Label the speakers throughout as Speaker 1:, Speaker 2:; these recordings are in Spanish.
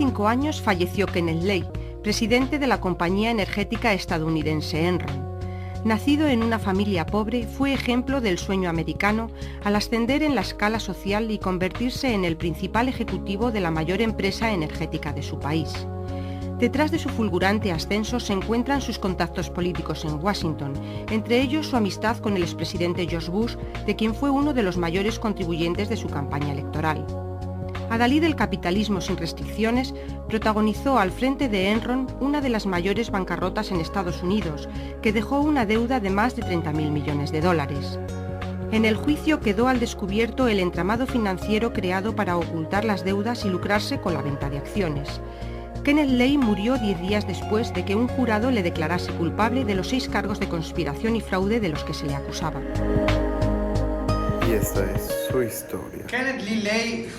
Speaker 1: 5 años falleció Kenneth Lay, presidente de la compañía energética estadounidense Enron. Nacido en una familia pobre, fue ejemplo del sueño americano al ascender en la escala social y convertirse en el principal ejecutivo de la mayor empresa energética de su país. Detrás de su fulgurante ascenso se encuentran sus contactos políticos en Washington, entre ellos su amistad con el expresidente George Bush, de quien fue uno de los mayores contribuyentes de su campaña electoral. Adalid del capitalismo sin restricciones, protagonizó al frente de Enron una de las mayores bancarrotas en Estados Unidos, que dejó una deuda de más de 30.000 millones de dólares. En el juicio quedó al descubierto el entramado financiero creado para ocultar las deudas y lucrarse con la venta de acciones. Kenneth Lay murió 10 días después de que un jurado le declarase culpable de los 6 cargos de conspiración y fraude de los que se le acusaba.
Speaker 2: Y esta es su historia.
Speaker 3: Kenneth Lee Lay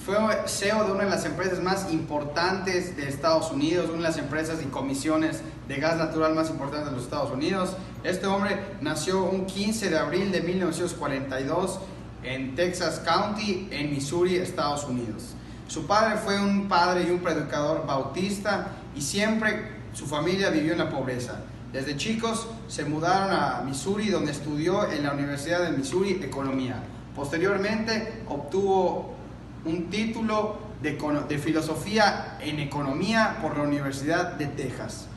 Speaker 3: fue CEO de una de las empresas más importantes de Estados Unidos, una de las empresas y comisiones de gas natural más importantes de los Estados Unidos. Este hombre nació un 15 de abril de 1942 en Texas County, en Missouri, Estados Unidos. Su padre fue un padre y un predicador bautista y siempre su familia vivió en la pobreza. Desde chicos se mudaron a Missouri, donde estudió en la Universidad de Missouri Economía. Posteriormente obtuvo un título de filosofía en economía por la Universidad de Texas.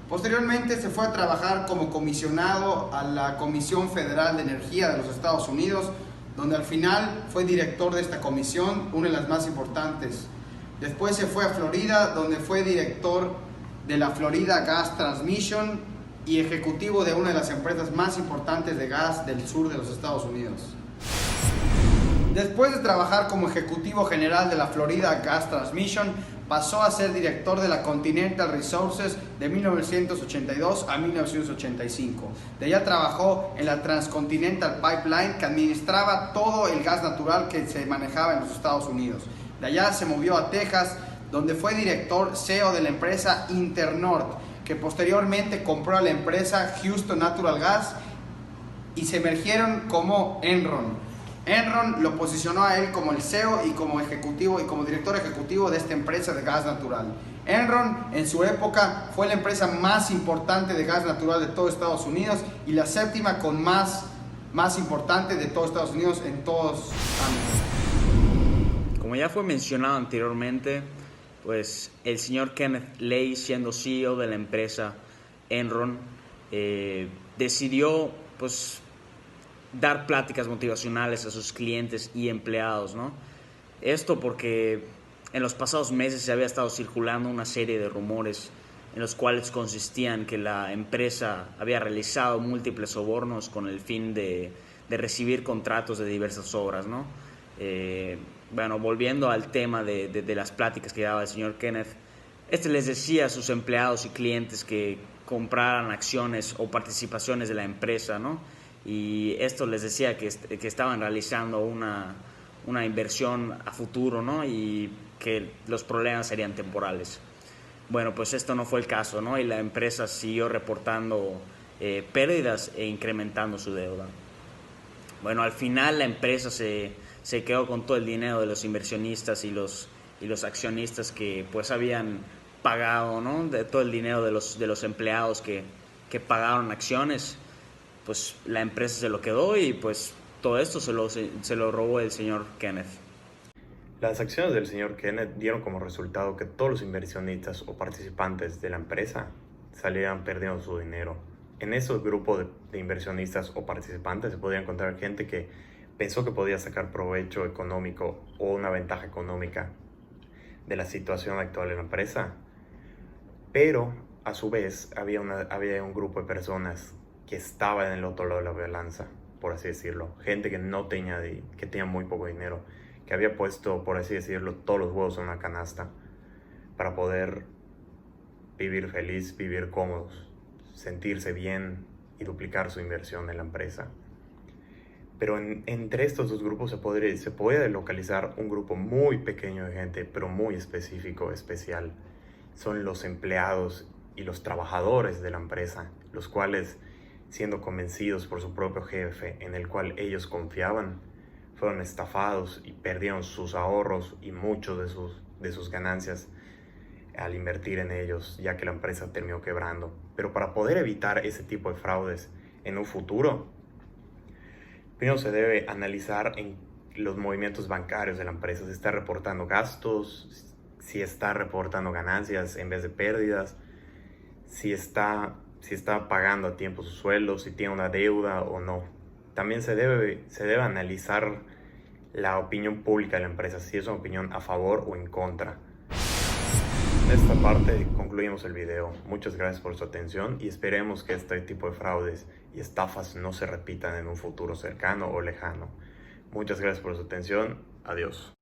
Speaker 3: Posteriormente se fue a trabajar como comisionado a la Comisión Federal de Energía de los Estados Unidos, donde al final fue director de esta comisión, una de las más importantes. Después se fue a Florida, donde fue director de la Florida Gas Transmission y ejecutivo de una de las empresas más importantes de gas del sur de los Estados Unidos. Después de trabajar como ejecutivo general de la Florida Gas Transmission, pasó a ser director de la Continental Resources de 1982 a 1985. De allá trabajó en la Transcontinental Pipeline, que administraba todo el gas natural que se manejaba en los Estados Unidos. De allá se movió a Texas, donde fue director CEO de la empresa Internord, que posteriormente compró a la empresa Houston Natural Gas y se emergieron como Enron. Enron lo posicionó a él como el CEO y como ejecutivo y como director ejecutivo de esta empresa de gas natural. Enron en su época fue la empresa más importante de gas natural de todo Estados Unidos y la séptima con más importante de todo Estados Unidos en todos ámbitos.
Speaker 4: Como ya fue mencionado anteriormente, pues el señor Kenneth Lay, siendo CEO de la empresa Enron, decidió pues dar pláticas motivacionales a sus clientes y empleados, ¿no? Esto porque en los pasados meses se había estado circulando una serie de rumores en los cuales consistían que la empresa había realizado múltiples sobornos con el fin de recibir contratos de diversas obras, ¿no? Bueno, volviendo al tema de las pláticas que daba el señor Kenneth, les decía a sus empleados y clientes que compraran acciones o participaciones de la empresa, ¿no? Y esto les decía que estaban realizando una inversión a futuro, ¿no? Y que los problemas serían temporales. Bueno, pues esto no fue el caso, ¿no? Y la empresa siguió reportando pérdidas e incrementando su deuda. Bueno, al final la empresa se quedó con todo el dinero de los inversionistas y los accionistas que pues habían pagado, ¿no? De todo el dinero de los empleados que pagaron acciones. Pues la empresa se lo quedó y pues todo esto se lo robó el señor Kenneth.
Speaker 2: Las acciones del señor Kenneth dieron como resultado que todos los inversionistas o participantes de la empresa salieran perdiendo su dinero. En esos grupos de inversionistas o participantes se podía encontrar gente que pensó que podía sacar provecho económico o una ventaja económica de la situación actual de la empresa, pero a su vez había un grupo de personas que estaba en el otro lado de la balanza, por así decirlo. Gente que que tenía muy poco dinero, que había puesto, por así decirlo, todos los huevos en una canasta para poder vivir feliz, vivir cómodos, sentirse bien y duplicar su inversión en la empresa. Pero entre estos dos grupos se puede localizar un grupo muy pequeño de gente, pero muy específico, especial. Son los empleados y los trabajadores de la empresa, los cuales, siendo convencidos por su propio jefe en el cual ellos confiaban, fueron estafados y perdieron sus ahorros y muchos de sus ganancias al invertir en ellos, ya que la empresa terminó quebrando. Pero para poder evitar ese tipo de fraudes en un futuro, primero se debe analizar en los movimientos bancarios de la empresa, si está reportando gastos, si está reportando ganancias en vez de pérdidas, si está pagando a tiempo sus sueldos, si tiene una deuda o no. También se debe analizar la opinión pública de la empresa, si es una opinión a favor o en contra. En esta parte concluimos el video. Muchas gracias por su atención y esperemos que este tipo de fraudes y estafas no se repitan en un futuro cercano o lejano. Muchas gracias por su atención. Adiós.